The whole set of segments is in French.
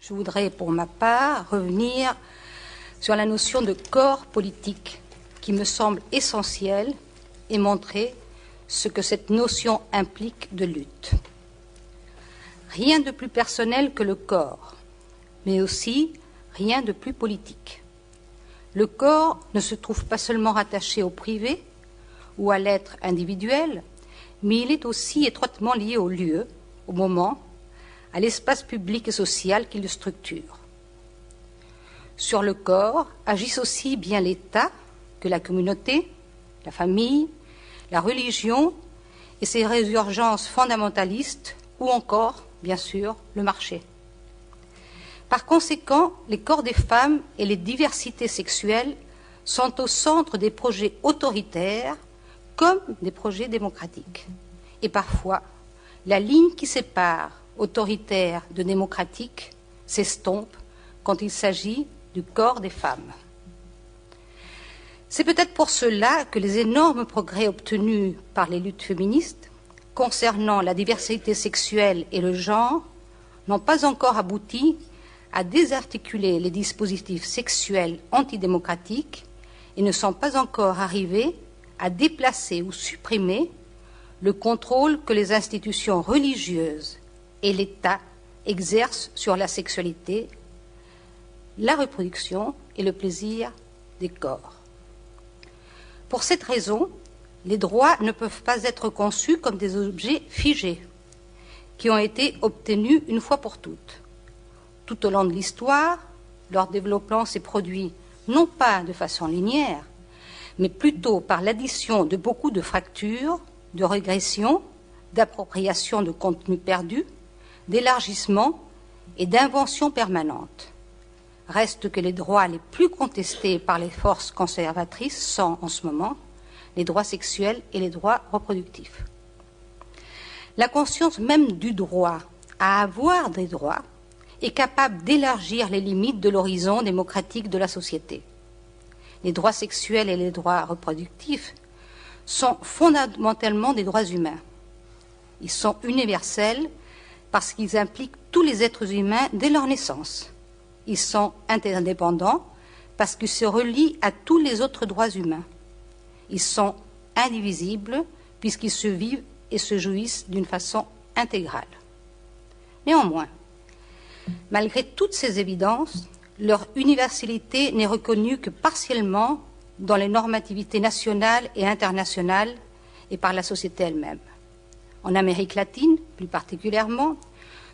Je voudrais, pour ma part, revenir sur la notion de corps politique qui me semble essentielle et montrer ce que cette notion implique de lutte. Rien de plus personnel que le corps, mais aussi rien de plus politique. Le corps ne se trouve pas seulement rattaché au privé ou à l'être individuel, mais il est aussi étroitement lié au lieu, au moment, à l'espace public et social qui le structure. Sur le corps agissent aussi bien l'État que la communauté, la famille, la religion et ses résurgences fondamentalistes ou encore, bien sûr, le marché. Par conséquent, les corps des femmes et les diversités sexuelles sont au centre des projets autoritaires comme des projets démocratiques. Et parfois, la ligne qui sépare autoritaire de démocratique s'estompe quand il s'agit du corps des femmes. C'est peut-être pour cela que les énormes progrès obtenus par les luttes féministes concernant la diversité sexuelle et le genre n'ont pas encore abouti à désarticuler les dispositifs sexuels antidémocratiques et ne sont pas encore arrivés à déplacer ou supprimer le contrôle que les institutions religieuses et l'État exercent sur la sexualité, la reproduction et le plaisir des corps. Pour cette raison, les droits ne peuvent pas être conçus comme des objets figés, qui ont été obtenus une fois pour toutes. Tout au long de l'histoire, leur développement s'est produit non pas de façon linéaire, mais plutôt par l'addition de beaucoup de fractures, de régressions, d'appropriation de contenus perdus, d'élargissement et d'inventions permanentes. Reste que les droits les plus contestés par les forces conservatrices sont, en ce moment, les droits sexuels et les droits reproductifs. La conscience même du droit à avoir des droits est capable d'élargir les limites de l'horizon démocratique de la société. Les droits sexuels et les droits reproductifs sont fondamentalement des droits humains. Ils sont universels parce qu'ils impliquent tous les êtres humains dès leur naissance. Ils sont interdépendants parce qu'ils se relient à tous les autres droits humains. Ils sont indivisibles puisqu'ils se vivent et se jouissent d'une façon intégrale. Néanmoins, malgré toutes ces évidences, leur universalité n'est reconnue que partiellement dans les normativités nationales et internationales et par la société elle-même. En Amérique latine, plus particulièrement,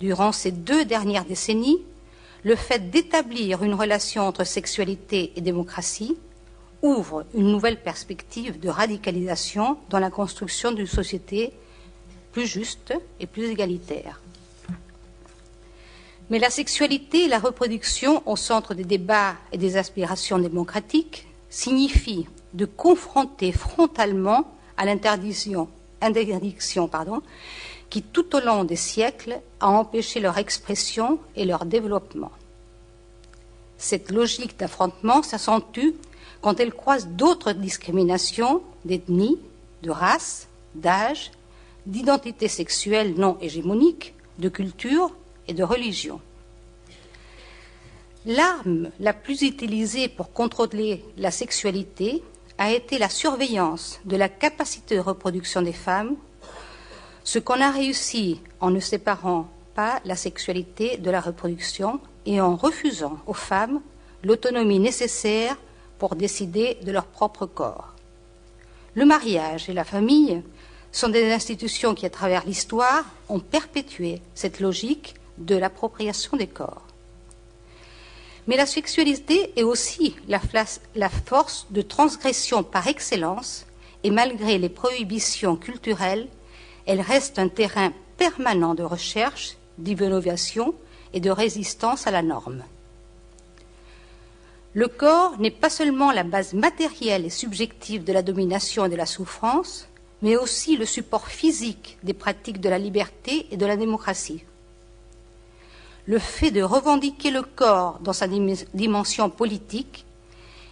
durant ces 2 dernières décennies, le fait d'établir une relation entre sexualité et démocratie ouvre une nouvelle perspective de radicalisation dans la construction d'une société plus juste et plus égalitaire. Mais la sexualité et la reproduction au centre des débats et des aspirations démocratiques signifie de confronter frontalement à l'interdiction qui, tout au long des siècles, a empêché leur expression et leur développement. Cette logique d'affrontement s'accentue quand elle croise d'autres discriminations d'ethnie, de race, d'âge, d'identité sexuelle non hégémonique, de culture et de religion. L'arme la plus utilisée pour contrôler la sexualité a été la surveillance de la capacité de reproduction des femmes, ce qu'on a réussi en ne séparant pas la sexualité de la reproduction et en refusant aux femmes l'autonomie nécessaire pour décider de leur propre corps. Le mariage et la famille sont des institutions qui, à travers l'histoire, ont perpétué cette logique de l'appropriation des corps. Mais la sexualité est aussi la force de transgression par excellence, et malgré les prohibitions culturelles, elle reste un terrain permanent de recherche, d'innovation et de résistance à la norme. Le corps n'est pas seulement la base matérielle et subjective de la domination et de la souffrance, mais aussi le support physique des pratiques de la liberté et de la démocratie. Le fait de revendiquer le corps dans sa dimension politique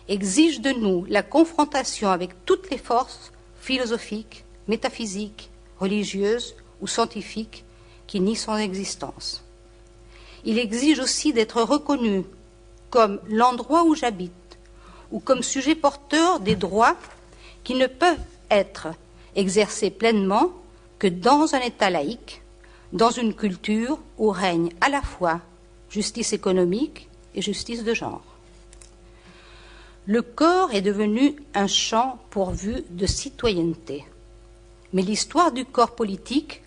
exige de nous la confrontation avec toutes les forces philosophiques, métaphysiques, religieuses ou scientifiques qui nient son existence. il exige aussi d'être reconnu comme l'endroit où j'habite ou comme sujet porteur des droits qui ne peuvent être exercés pleinement que dans un État laïque, dans une culture où règne à la fois justice économique et justice de genre. Le corps est devenu un champ pourvu de citoyenneté. Mais l'histoire du corps politique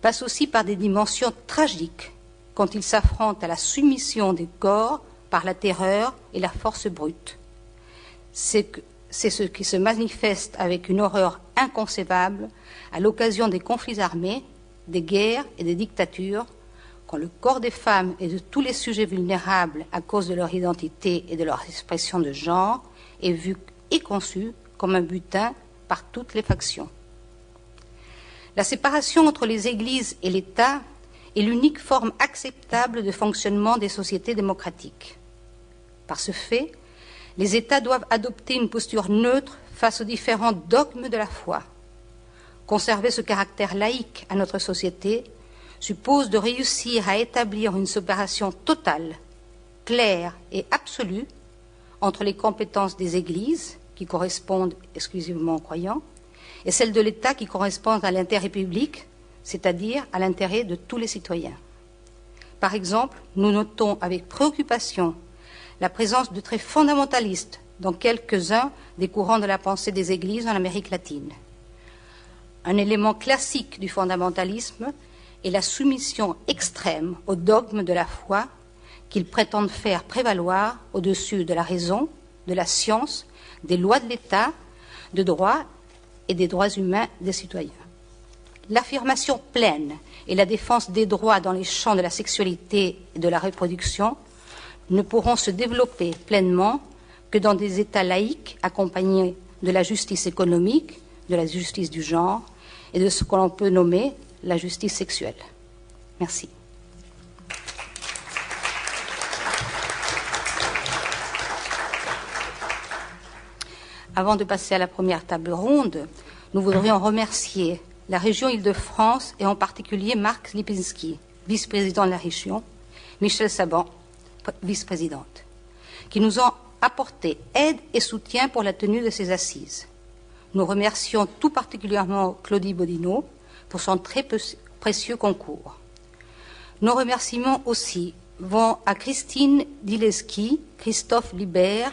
passe aussi par des dimensions tragiques quand il s'affronte à la soumission des corps par la terreur et la force brute. C'est ce qui se manifeste avec une horreur inconcevable à l'occasion des conflits armés, des guerres et des dictatures, quand le corps des femmes et de tous les sujets vulnérables à cause de leur identité et de leur expression de genre est vu et conçu comme un butin par toutes les factions. La séparation entre les églises et l'État est l'unique forme acceptable de fonctionnement des sociétés démocratiques. Par ce fait, les États doivent adopter une posture neutre face aux différents dogmes de la foi. Conserver ce caractère laïque à notre société suppose de réussir à établir une séparation totale, claire et absolue entre les compétences des Églises, qui correspondent exclusivement aux croyants, et celles de l'État qui correspondent à l'intérêt public, c'est-à-dire à l'intérêt de tous les citoyens. Par exemple, nous notons avec préoccupation la présence de traits fondamentalistes dans quelques-uns des courants de la pensée des Églises en Amérique latine. Un élément classique du fondamentalisme est la soumission extrême au dogme de la foi qu'ils prétendent faire prévaloir au-dessus de la raison, de la science, des lois de l'État, de droit et des droits humains des citoyens. L'affirmation pleine et la défense des droits dans les champs de la sexualité et de la reproduction ne pourront se développer pleinement que dans des États laïques accompagnés de la justice économique, de la justice du genre et de ce que l'on peut nommer la justice sexuelle. Merci. Avant de passer à la première table ronde, nous voudrions remercier la région Île-de-France et en particulier Marc Lipinski, vice-président de la région, Michel Saban, vice-présidente, qui nous ont apporté aide et soutien pour la tenue de ces assises. Nous remercions tout particulièrement Claudie Bodino pour son très précieux concours. Nos remerciements aussi vont à Christine Dileski, Christophe Libert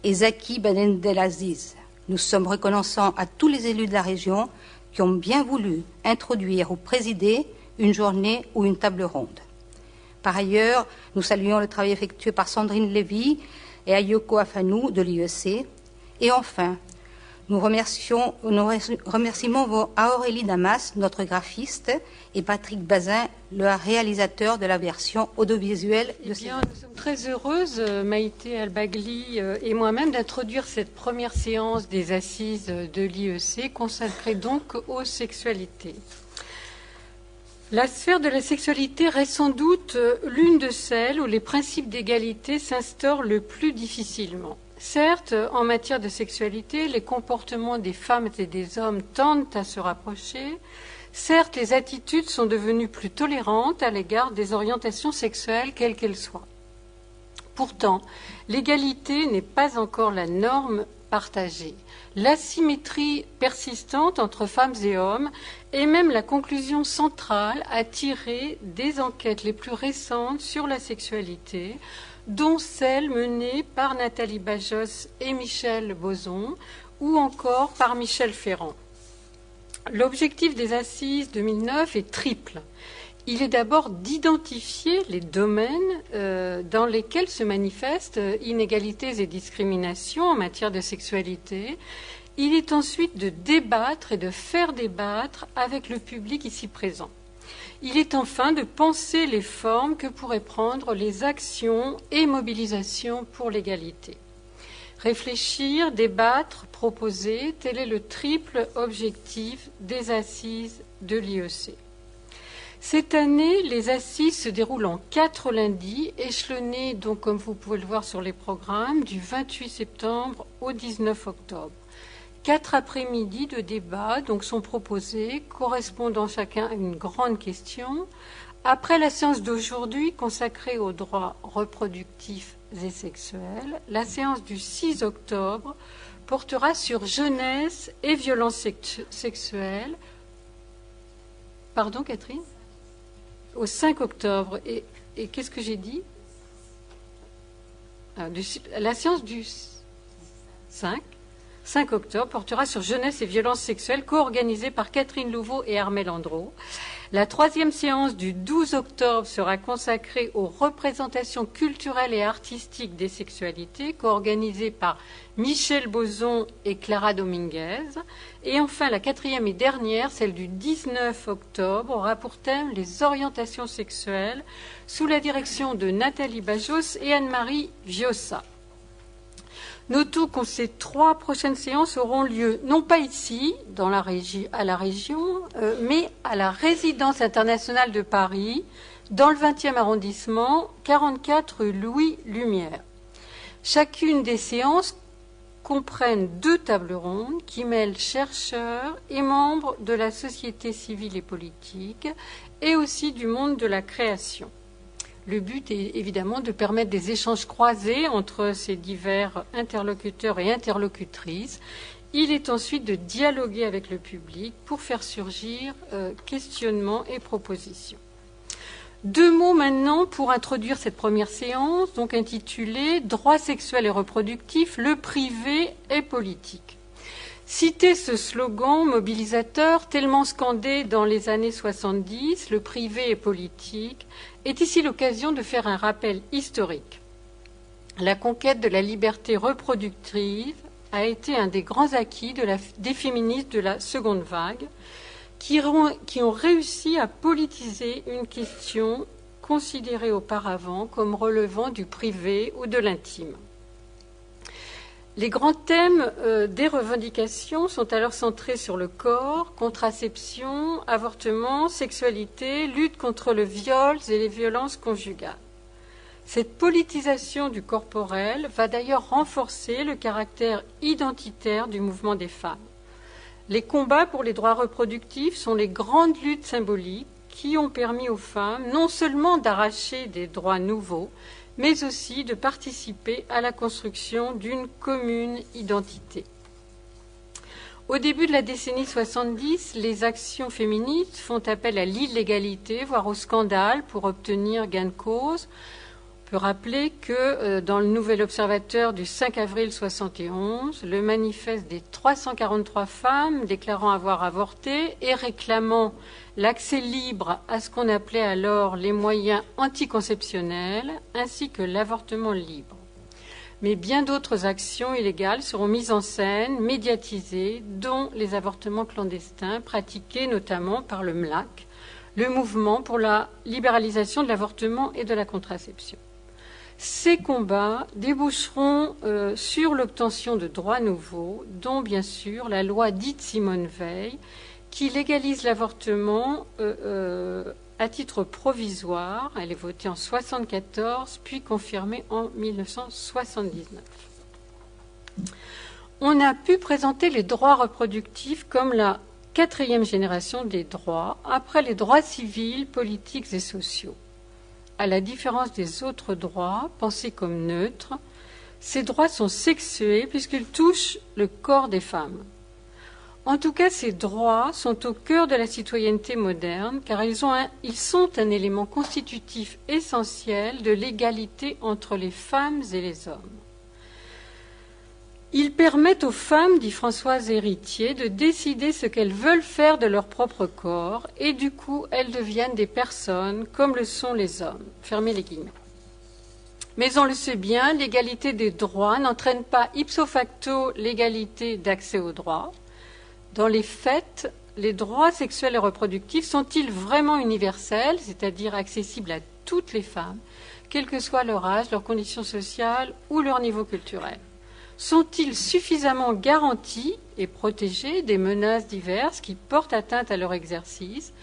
et Zaki Benendelaziz. Nous sommes reconnaissants à tous les élus de la région qui ont bien voulu introduire ou présider une journée ou une table ronde. Par ailleurs, nous saluons le travail effectué par Sandrine Lévy et Ayoko Afanou de l'IEC. Et enfin, nos remerciements vont à Aurélie Damas, notre graphiste, et Patrick Bazin, le réalisateur de la version audiovisuelle de ces. Nous sommes très heureuses, Maïté Albagli et moi-même, d'introduire cette première séance des assises de l'IEC, consacrée donc aux sexualités. La sphère de la sexualité reste sans doute l'une de celles où les principes d'égalité s'instaurent le plus difficilement. Certes, en matière de sexualité, les comportements des femmes et des hommes tendent à se rapprocher. Certes, les attitudes sont devenues plus tolérantes à l'égard des orientations sexuelles, quelles qu'elles soient. Pourtant, l'égalité n'est pas encore la norme partagée. L'asymétrie persistante entre femmes et hommes est même la conclusion centrale à tirer des enquêtes les plus récentes sur la sexualité, dont celle menée par Nathalie Bajos et Michel Boson, ou encore par Michel Ferrand. L'objectif des Assises 2009 est triple. Il est d'abord d'identifier les domaines dans lesquels se manifestent inégalités et discriminations en matière de sexualité. Il est ensuite de débattre et de faire débattre avec le public ici présent. Il est enfin de penser les formes que pourraient prendre les actions et mobilisations pour l'égalité. Réfléchir, débattre, proposer, tel est le triple objectif des Assises de l'IEC. Cette année, les assises se déroulent en 4 lundis, échelonnés, donc, comme vous pouvez le voir sur les programmes, du 28 septembre au 19 octobre. 4 après-midi de débat donc, sont proposés, correspondant chacun à une grande question, Après la séance d'aujourd'hui consacrée aux droits reproductifs et sexuels, la séance du 6 octobre portera sur jeunesse et violences sexuelles. Pardon, Catherine? Au 5 octobre. Et qu'est-ce que j'ai dit? La séance du 5 octobre portera sur jeunesse et violences sexuelles, co-organisée par Catherine Louveau et Armel Andro. La troisième séance du 12 octobre sera consacrée aux représentations culturelles et artistiques des sexualités, co-organisée par Michel Bozon et Clara Dominguez. Et enfin, la quatrième et dernière, celle du 19 octobre, aura pour thème les orientations sexuelles, sous la direction de Nathalie Bajos et Anne-Marie Viossa. Notons que ces 3 prochaines séances auront lieu, non pas ici, à la région, mais à la résidence internationale de Paris, dans le 20e arrondissement, 44 rue Louis Lumière. Chacune des séances comprennent 2 tables rondes qui mêlent chercheurs et membres de la société civile et politique, et aussi du monde de la création. Le but est évidemment de permettre des échanges croisés entre ces divers interlocuteurs et interlocutrices. Il est ensuite de dialoguer avec le public pour faire surgir questionnements et propositions. 2 mots maintenant pour introduire cette première séance, donc intitulée « Droits sexuels et reproductifs, le privé est politique ». Citer ce slogan mobilisateur tellement scandé dans les années 70, le privé est politique, est ici l'occasion de faire un rappel historique. La conquête de la liberté reproductive a été un des grands acquis des féministes de la seconde vague, qui ont réussi à politiser une question considérée auparavant comme relevant du privé ou de l'intime. Les grands thèmes des revendications sont alors centrés sur le corps, contraception, avortement, sexualité, lutte contre le viol et les violences conjugales. Cette politisation du corporel va d'ailleurs renforcer le caractère identitaire du mouvement des femmes. Les combats pour les droits reproductifs sont les grandes luttes symboliques qui ont permis aux femmes non seulement d'arracher des droits nouveaux, mais aussi de participer à la construction d'une commune identité. Au début de la décennie 70, les actions féministes font appel à l'illégalité, voire au scandale, pour obtenir gain de cause. On peut rappeler que dans le Nouvel Observateur du 5 avril 1971, le manifeste des 343 femmes déclarant avoir avorté et réclamant l'accès libre à ce qu'on appelait alors les moyens anticonceptionnels, ainsi que l'avortement libre. Mais bien d'autres actions illégales seront mises en scène, médiatisées, dont les avortements clandestins, pratiqués notamment par le MLAC, le mouvement pour la libéralisation de l'avortement et de la contraception. Ces combats déboucheront sur l'obtention de droits nouveaux, dont bien sûr la loi dite Simone Veil, qui légalise l'avortement à titre provisoire. Elle est votée en 1974, puis confirmée en 1979. On a pu présenter les droits reproductifs comme la 4e génération des droits, après les droits civils, politiques et sociaux. À la différence des autres droits, pensés comme neutres, ces droits sont sexués puisqu'ils touchent le corps des femmes. En tout cas, ces droits sont au cœur de la citoyenneté moderne car ils sont un élément constitutif essentiel de l'égalité entre les femmes et les hommes. Ils permettent aux femmes, dit Françoise Héritier, de décider ce qu'elles veulent faire de leur propre corps et du coup, elles deviennent des personnes comme le sont les hommes. Fermez les guillemets. Mais on le sait bien, l'égalité des droits n'entraîne pas ipso facto l'égalité d'accès aux droits. Dans les faits, les droits sexuels et reproductifs sont-ils vraiment universels, c'est-à-dire accessibles à toutes les femmes, quel que soit leur âge, leur condition sociale ou leur niveau culturel? Sont-ils suffisamment garantis et protégés des menaces diverses qui portent atteinte à leur exercice,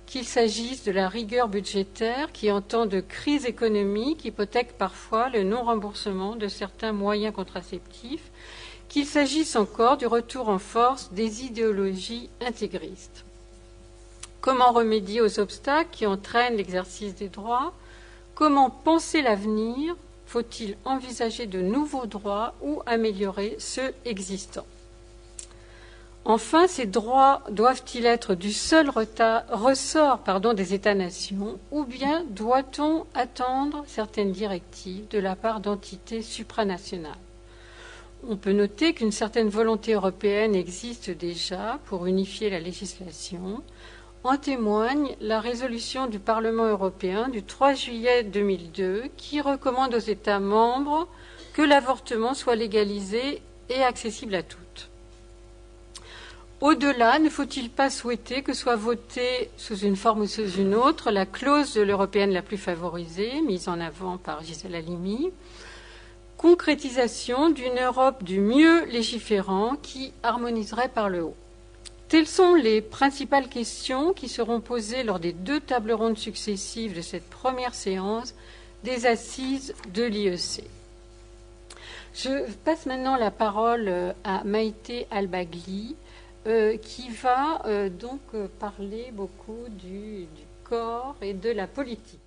qu'il s'agisse de la rigueur budgétaire qui, en temps de crise économique, hypothèque parfois le non-remboursement de certains moyens contraceptifs, qu'il s'agisse encore du retour en force des idéologies intégristes? Comment remédier aux obstacles qui entraînent l'exercice des droits? Comment penser l'avenir? Faut-il envisager de nouveaux droits ou améliorer ceux existants? Enfin, ces droits doivent-ils être du seul ressort des États-nations ou bien doit-on attendre certaines directives de la part d'entités supranationales? On peut noter qu'une certaine volonté européenne existe déjà pour unifier la législation. En témoigne la résolution du Parlement européen du 3 juillet 2002 qui recommande aux États membres que l'avortement soit légalisé et accessible à toutes. Au-delà, ne faut-il pas souhaiter que soit votée sous une forme ou sous une autre la clause de l'européenne la plus favorisée, mise en avant par Gisèle Halimi, concrétisation d'une Europe du mieux légiférant qui harmoniserait par le haut? Telles sont les principales questions qui seront posées lors des 2 tables rondes successives de cette première séance des assises de l'IEC. Je passe maintenant la parole à Maïté Albagli, qui va donc parler beaucoup du corps et de la politique.